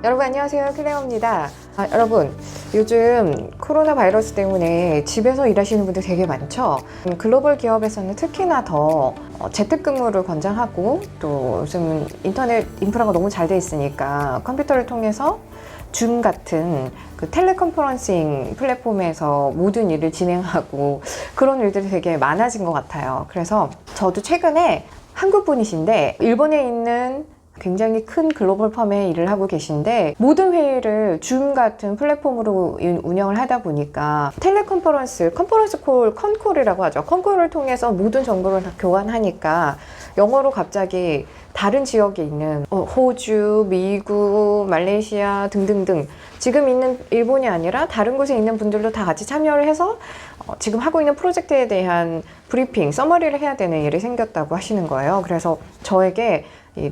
여러분 안녕하세요, 클레어입니다. 여러분 요즘 코로나 바이러스 때문에 집에서 일하시는 분들 되게 많죠. 글로벌 기업에서는 특히나 더 재택근무를 권장하고, 또 요즘 인터넷 인프라가 너무 잘 돼 있으니까 컴퓨터를 통해서 줌 같은 그 텔레컨퍼런싱 플랫폼에서 모든 일을 진행하고 그런 일들이 되게 많아진 것 같아요. 그래서 저도 최근에 한국 분이신데 일본에 있는 굉장히 큰 글로벌 펌에 일을 하고 계신데, 모든 회의를 줌 같은 플랫폼으로 운영을 하다 보니까 텔레컨퍼런스, 컨퍼런스 콜, 컨콜이라고 하죠. 컨콜을 통해서 모든 정보를 다 교환하니까 영어로 갑자기 다른 지역에 있는 호주, 미국, 말레이시아 등등등, 지금 있는 일본이 아니라 다른 곳에 있는 분들도 다 같이 참여를 해서 지금 하고 있는 프로젝트에 대한 브리핑, 서머리를 해야 되는 일이 생겼다고 하시는 거예요. 그래서 저에게 이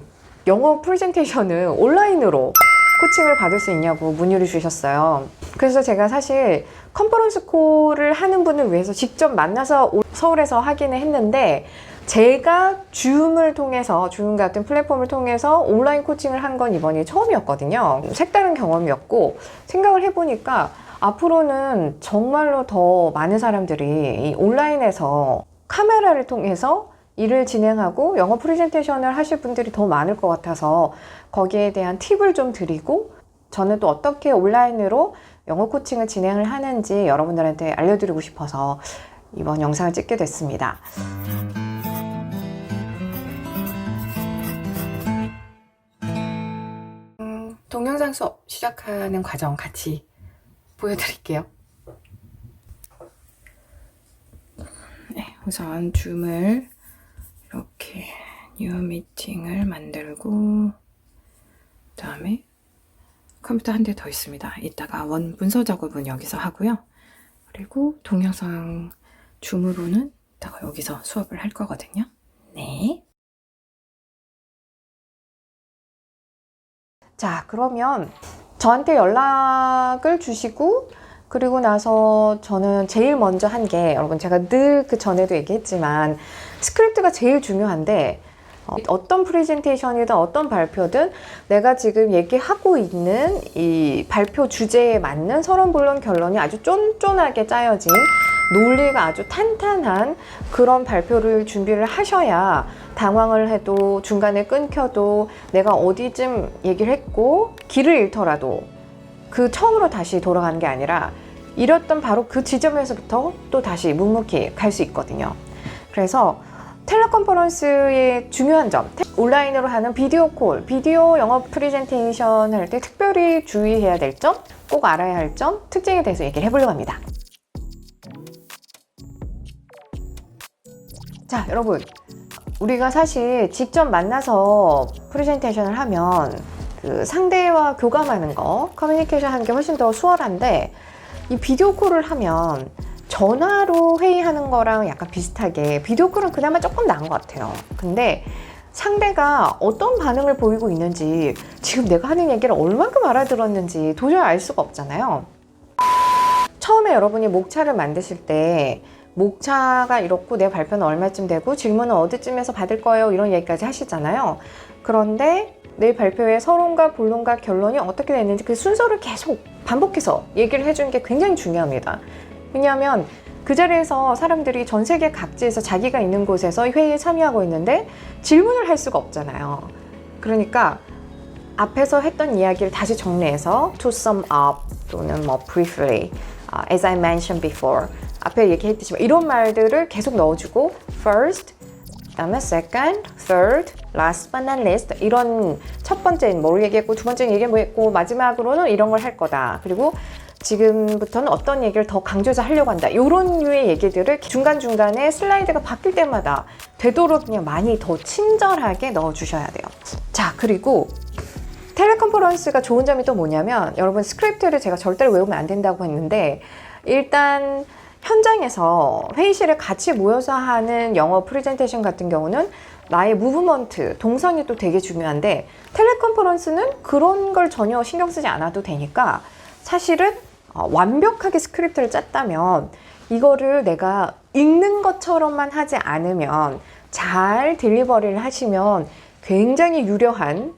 영어 프레젠테이션을 온라인으로 코칭을 받을 수 있냐고 문의를 주셨어요. 그래서 제가 사실 컨퍼런스 콜을 하는 분을 위해서 직접 만나서 서울에서 하기는 했는데, 제가 줌을 통해서, 줌 같은 플랫폼을 통해서 온라인 코칭을 한 건 이번이 처음이었거든요. 색다른 경험이었고, 생각을 해보니까 앞으로는 정말로 더 많은 사람들이 이 온라인에서 카메라를 통해서 일을 진행하고 영어 프레젠테이션을 하실 분들이 더 많을 것 같아서 거기에 대한 팁을 좀 드리고, 저는 또 어떻게 온라인으로 영어 코칭을 진행을 하는지 여러분들한테 알려드리고 싶어서 이번 영상을 찍게 됐습니다. 동영상 수업 시작하는 과정 같이 보여드릴게요. 네, 우선 줌을 이렇게 뉴 미팅을 만들고, 그 다음에 컴퓨터 한 대 더 있습니다. 이따가 원 문서 작업은 여기서 하고요. 그리고 동영상 줌으로는 이따가 여기서 수업을 할 거거든요. 네. 자, 그러면 저한테 연락을 주시고, 그리고 나서 저는 제일 먼저 한 게, 여러분 제가 늘 그 전에도 얘기했지만 스크립트가 제일 중요한데, 어떤 프레젠테이션이든 어떤 발표든 내가 지금 얘기하고 있는 이 발표 주제에 맞는 서론, 본론, 결론이 아주 쫀쫀하게 짜여진, 논리가 아주 탄탄한 그런 발표를 준비를 하셔야, 당황을 해도 중간에 끊겨도 내가 어디쯤 얘기를 했고 길을 잃더라도 그 처음으로 다시 돌아가는 게 아니라 잃었던 바로 그 지점에서부터 또 다시 묵묵히 갈 수 있거든요. 그래서 텔레컨퍼런스의 중요한 점, 온라인으로 하는 비디오 콜, 비디오 영어 프레젠테이션 할 때 특별히 주의해야 될 점, 꼭 알아야 할 점, 특징에 대해서 얘기를 해보려고 합니다. 자, 여러분, 우리가 사실 직접 만나서 프레젠테이션을 하면 그 상대와 교감하는 거, 커뮤니케이션 하는 게 훨씬 더 수월한데, 이 비디오 콜을 하면 전화로 회의하는 거랑 약간 비슷하게 비디오 콜은 그나마 조금 나은 것 같아요. 근데 상대가 어떤 반응을 보이고 있는지, 지금 내가 하는 얘기를 얼만큼 알아들었는지 도저히 알 수가 없잖아요. 처음에 여러분이 목차를 만드실 때 목차가 이렇고 내 발표는 얼마쯤 되고 질문은 어디쯤에서 받을 거예요, 이런 얘기까지 하시잖아요. 그런데 내 발표의 서론과 본론과 결론이 어떻게 됐는지 그 순서를 계속 반복해서 얘기를 해주는 게 굉장히 중요합니다. 왜냐하면 그 자리에서 사람들이 전 세계 각지에서 자기가 있는 곳에서 회의에 참여하고 있는데 질문을 할 수가 없잖아요. 그러니까 앞에서 했던 이야기를 다시 정리해서 to sum up 또는 뭐 briefly, as I mentioned before, 앞에 얘기했듯이 이런 말들을 계속 넣어주고, first, 그다음에 second, third, last but not least, 이런 첫 번째는 뭘 얘기했고, 두 번째는 얘기했고, 마지막으로는 이런 걸 할 거다. 그리고 지금부터는 어떤 얘기를 더 강조해서 하려고 한다. 이런 류의 얘기들을 중간중간에 슬라이드가 바뀔 때마다 되도록 그냥 많이 더 친절하게 넣어주셔야 돼요. 자, 그리고 텔레컨퍼런스가 좋은 점이 또 뭐냐면, 여러분 스크립트를 제가 절대로 외우면 안 된다고 했는데, 일단 현장에서 회의실에 같이 모여서 하는 영어 프레젠테이션 같은 경우는 나의 무브먼트, 동선이 또 되게 중요한데, 텔레컨퍼런스는 그런 걸 전혀 신경 쓰지 않아도 되니까, 사실은 완벽하게 스크립트를 짰다면 이거를 내가 읽는 것처럼만 하지 않으면, 잘 딜리버리를 하시면 굉장히 유려한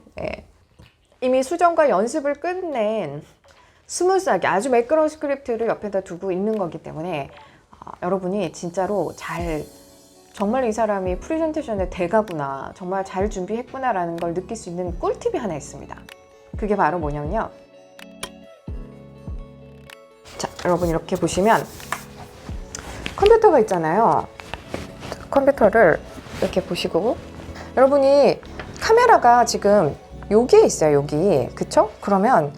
이미 수정과 연습을 끝낸 스무스하게 아주 매끄러운 스크립트를 옆에다 두고 있는 거기 때문에 여러분이 진짜로 정말 이 사람이 프레젠테이션의 대가구나, 정말 잘 준비했구나 라는 걸 느낄 수 있는 꿀팁이 하나 있습니다. 그게 바로 뭐냐면요, 자, 여러분 이렇게 보시면 컴퓨터가 있잖아요. 컴퓨터를 이렇게 보시고, 여러분이 카메라가 지금 여기에 있어요. 여기, 그쵸? 그러면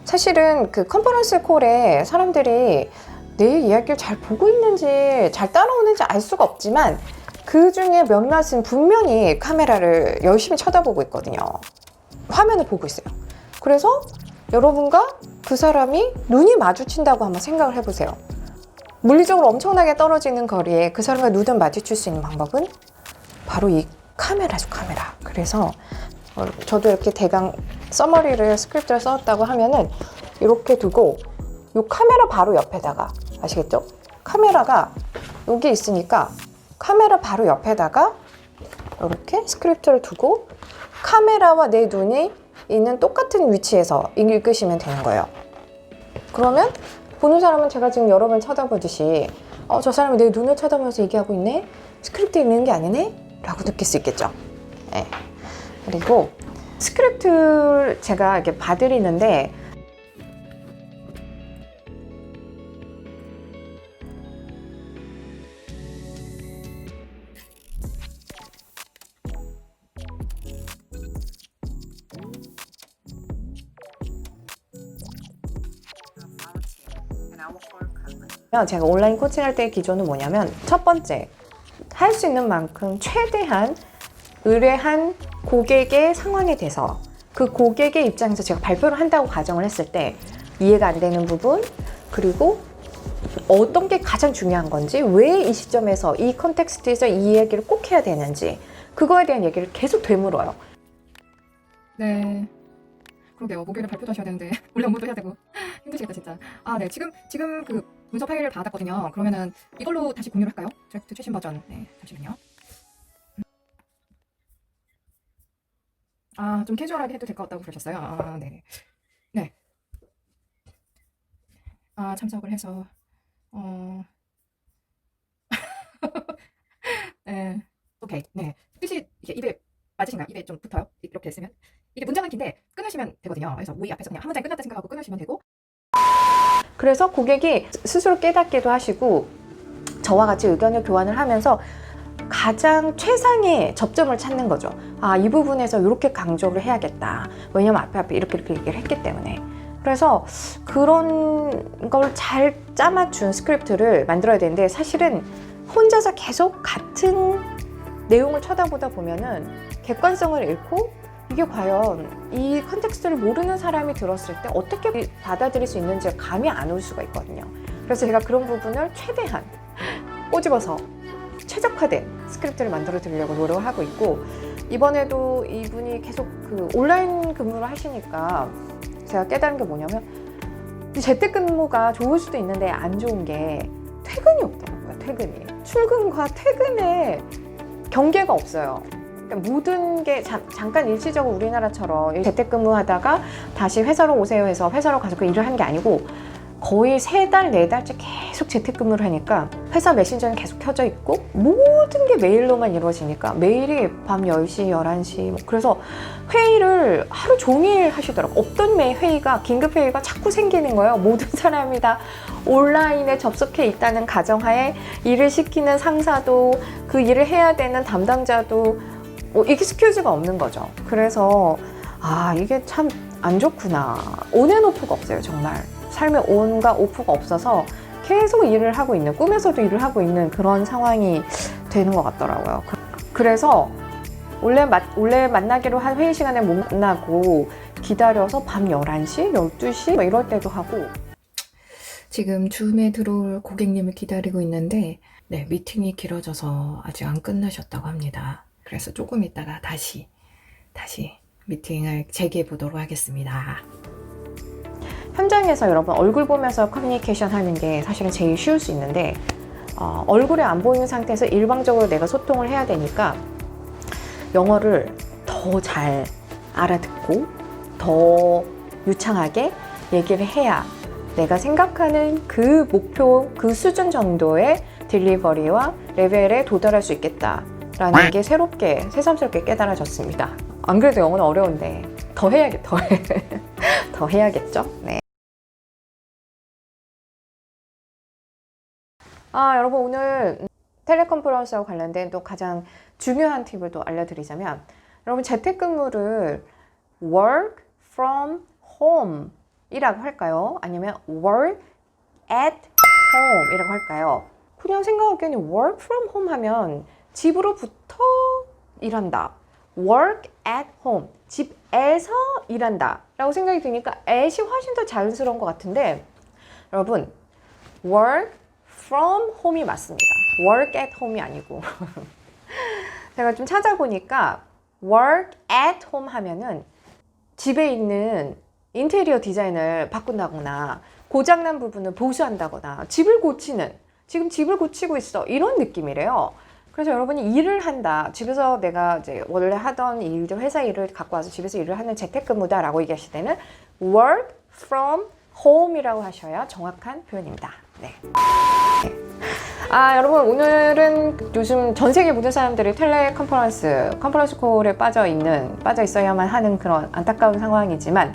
사실은 그 컨퍼런스 콜에 사람들이 내 이야기를 잘 보고 있는지 잘 따라오는지 알 수가 없지만 그 중에 몇몇은 분명히 카메라를 열심히 쳐다보고 있거든요. 화면을 보고 있어요. 그래서 여러분과 그 사람이 눈이 마주친다고 한번 생각을 해보세요. 물리적으로 엄청나게 떨어지는 거리에 그 사람과 눈을 마주칠 수 있는 방법은 바로 이 카메라죠, 카메라. 그래서 저도 이렇게 대강 서머리를 스크립트를 썼다고 하면은 이렇게 두고 이 카메라 바로 옆에다가, 아시겠죠? 카메라가 여기 있으니까 카메라 바로 옆에다가 이렇게 스크립트를 두고 카메라와 내 눈이 있는 똑같은 위치에서 읽으시면 되는 거예요. 그러면 보는 사람은 제가 지금 여러 번 쳐다보듯이 저 사람이 내 눈을 쳐다보면서 얘기하고 있네? 스크립트 읽는 게 아니네? 라고 느낄 수 있겠죠. 네. 그리고 스크립트를 제가 이렇게 봐드리는데 제가 온라인 코칭할 때의 기조는 뭐냐면, 첫 번째, 할 수 있는 만큼 최대한 의뢰한 고객의 상황에 대해서 그 고객의 입장에서 제가 발표를 한다고 가정을 했을 때 이해가 안 되는 부분, 그리고 어떤 게 가장 중요한 건지, 왜 이 시점에서 이 컨텍스트에서 이 이야기를 꼭 해야 되는지, 그거에 대한 얘기를 계속 되물어요. 네. 그러게요. 목요일에 발표도 하셔야 되는데 원래 업무도 해야 되고 힘드시겠다 진짜. 네. 지금 그 문서 파일을 받았거든요. 그러면은 이걸로 다시 공유를 할까요? 드래프트 최신 버전. 네. 잠시만요. 좀 캐주얼하게 해도 될 것 같다고 그러셨어요. 네. 네. 참석을 해서 네. 오케이. 네. 뜻이 이게 입에 맞으신가요? 입에 좀 붙어요? 이렇게 했으면 이게 문장은 긴데 끊으시면 되거든요. 그래서 우리 앞에서 그냥 한 문장이 끝났다 생각하고 끊으시면 되고. 그래서 고객이 스스로 깨닫기도 하시고 저와 같이 의견을 교환을 하면서 가장 최상의 접점을 찾는 거죠. 이 부분에서 이렇게 강조를 해야겠다. 왜냐면 앞에 이렇게 얘기를 했기 때문에. 그래서 그런 걸 잘 짜맞춘 스크립트를 만들어야 되는데, 사실은 혼자서 계속 같은 내용을 쳐다보다 보면은 객관성을 잃고, 이게 과연 이 컨텍스트를 모르는 사람이 들었을 때 어떻게 받아들일 수 있는지 감이 안 올 수가 있거든요. 그래서 제가 그런 부분을 최대한 꼬집어서 최적화된 스크립트를 만들어 드리려고 노력을 하고 있고, 이번에도 이분이 계속 그 온라인 근무를 하시니까 제가 깨달은 게 뭐냐면, 재택근무가 좋을 수도 있는데 안 좋은 게 퇴근이 없더라고요. 퇴근이. 출근과 퇴근에 경계가 없어요. 그러니까 모든 게 잠깐 일시적으로 우리나라처럼 재택근무하다가 다시 회사로 오세요 해서 회사로 가서 그 일을 한 게 아니고, 거의 3달, 4달째 계속 재택근무를 하니까 회사 메신저는 계속 켜져 있고 모든 게 메일로만 이루어지니까 메일이 밤 10시, 11시 그래서 회의를 하루 종일 하시더라고요. 없던 회의가, 긴급 회의가 자꾸 생기는 거예요. 모든 사람이 다 온라인에 접속해 있다는 가정하에 일을 시키는 상사도, 그 일을 해야 되는 담당자도 익스큐즈가 없는 거죠. 그래서 이게 참 안 좋구나. 온앤오프가 없어요, 정말. 삶에 온과 오프가 없어서 계속 일을 하고 있는, 꿈에서도 일을 하고 있는 그런 상황이 되는 것 같더라고요. 그래서 원래 만나기로 한 회의 시간에 못 만나고 기다려서 밤 11시, 12시 이럴 때도 하고. 지금 줌에 들어올 고객님을 기다리고 있는데 미팅이 길어져서 아직 안 끝나셨다고 합니다. 그래서 조금 있다가 다시 미팅을 재개해 보도록 하겠습니다. 현장에서 여러분 얼굴 보면서 커뮤니케이션 하는 게 사실은 제일 쉬울 수 있는데, 얼굴이 안 보이는 상태에서 일방적으로 내가 소통을 해야 되니까 영어를 더 잘 알아듣고 더 유창하게 얘기를 해야 내가 생각하는 그 목표, 그 수준 정도의 딜리버리와 레벨에 도달할 수 있겠다라는 게 새롭게, 새삼스럽게 깨달아졌습니다. 안 그래도 영어는 어려운데 더 더 해야겠죠? 네. 여러분 오늘 텔레컨퍼런스와 관련된 또 가장 중요한 팁을 또 알려드리자면 여러분 재택근무를 work from home 이라고 할까요? 아니면 work at home 이라고 할까요? 그냥 생각하기에는 work from home 하면 집으로부터 일한다. work at home, 집에서 일한다 라고 생각이 드니까 at이 훨씬 더 자연스러운 것 같은데 여러분 work from home이 맞습니다. work at home이 아니고 제가 좀 찾아보니까 work at home 하면은 집에 있는 인테리어 디자인을 바꾼다거나 고장난 부분을 보수한다거나 집을 고치는, 지금 집을 고치고 있어 이런 느낌이래요. 그래서 여러분이 일을 한다, 집에서 내가 이제 원래 하던 일들, 회사 일을 갖고 와서 집에서 일을 하는 재택근무다 라고 얘기하실 때는 work from home 이라고 하셔야 정확한 표현입니다. 네. 여러분 오늘은 요즘 전 세계 모든 사람들이 컨퍼런스 콜에 빠져 있어야만 하는 그런 안타까운 상황이지만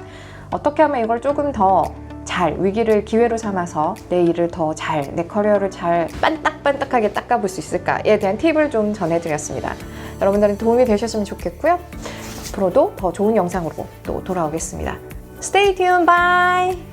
어떻게 하면 이걸 조금 더 잘 위기를 기회로 삼아서 내 일을 더 잘, 내 커리어를 잘 반딱반딱하게 닦아볼 수 있을까에 대한 팁을 좀 전해드렸습니다. 여러분들은 도움이 되셨으면 좋겠고요. 앞으로도 더 좋은 영상으로 또 돌아오겠습니다. Stay tuned, bye!